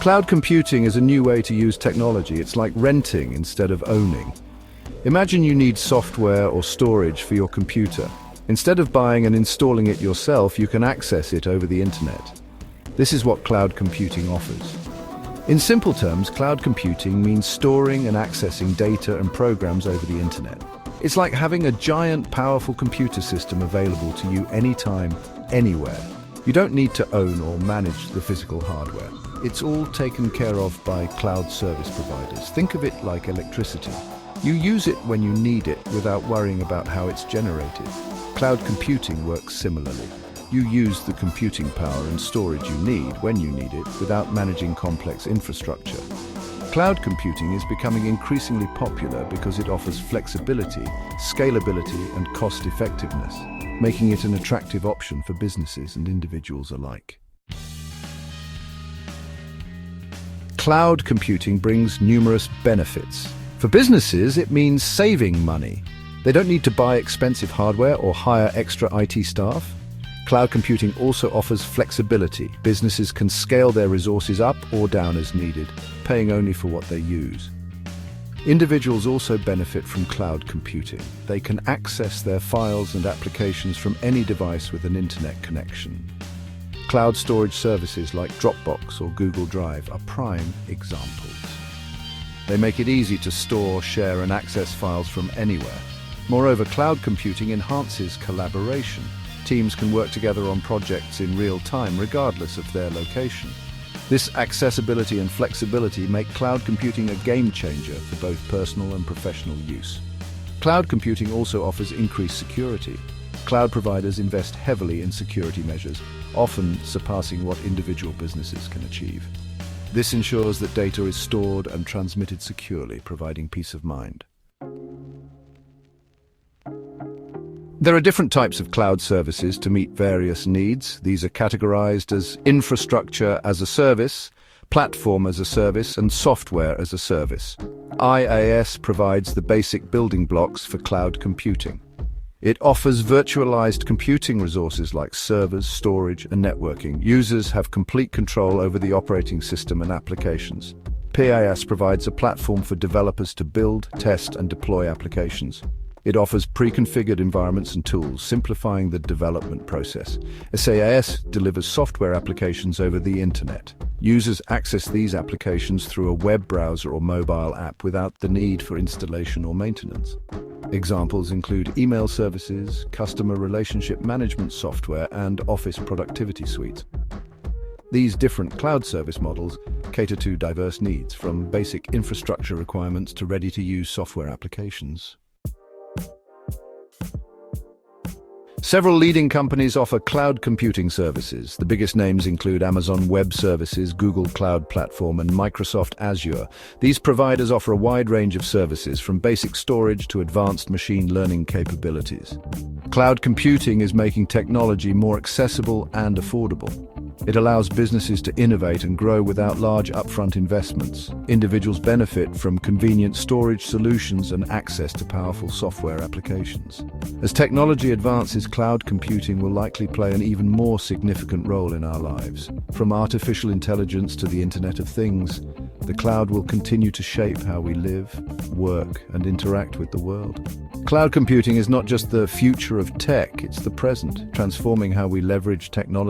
Cloud computing is a new way to use technology. It's like renting instead of owning. Imagine you need software or storage for your computer. Instead of buying and installing it yourself, you can access it over the internet. This is what cloud computing offers. In simple terms, cloud computing means storing and accessing data and programs over the internet. It's like having a giant, powerful computer system available to you anytime, anywhere. You don't need to own or manage the physical hardware. It's all taken care of by cloud service providers. Think of it like electricity. You use it when you need it without worrying about how it's generated. Cloud computing works similarly. You use the computing power and storage you need when you need it without managing complex infrastructure. Cloud computing is becoming increasingly popular because it offers flexibility, scalability, and cost-effectiveness, making it an attractive option for businesses and individuals alike. Cloud computing brings numerous benefits. For businesses, it means saving money. They don't need to buy expensive hardware or hire extra IT staff. Cloud computing also offers flexibility. Businesses can scale their resources up or down as needed, paying only for what they use. Individuals also benefit from cloud computing. They can access their files and applications from any device with an internet connection. Cloud storage services like Dropbox or Google Drive are prime examples. They make it easy to store, share, and access files from anywhere. Moreover, cloud computing enhances collaboration. Teams can work together on projects in real time, regardless of their location. This accessibility and flexibility make cloud computing a game changer for both personal and professional use. Cloud computing also offers increased security. Cloud providers invest heavily in security measures, often surpassing what individual businesses can achieve. This ensures that data is stored and transmitted securely, providing peace of mind. There are different types of cloud services to meet various needs. These are categorized as infrastructure as a service, platform as a service, and software as a service. IaaS provides the basic building blocks for cloud computing. It offers virtualized computing resources like servers, storage, and networking. Users have complete control over the operating system and applications. PaaS provides a platform for developers to build, test, and deploy applications. It offers pre-configured environments and tools, simplifying the development process. SaaS delivers software applications over the internet. Users access these applications through a web browser or mobile app without the need for installation or maintenance. Examples include email services, customer relationship management software, and office productivity suites. These different cloud service models cater to diverse needs, from basic infrastructure requirements to ready-to-use software applications. Several leading companies offer cloud computing services. The biggest names include Amazon Web Services, Google Cloud Platform, and Microsoft Azure. These providers offer a wide range of services, from basic storage to advanced machine learning capabilities. Cloud computing is making technology more accessible and affordable. It allows businesses to innovate and grow without large upfront investments. Individuals benefit from convenient storage solutions and access to powerful software applications. As technology advances, cloud computing will likely play an even more significant role in our lives. From artificial intelligence to the Internet of Things, the cloud will continue to shape how we live, work, and interact with the world. Cloud computing is not just the future of tech, it's the present, transforming how we leverage technology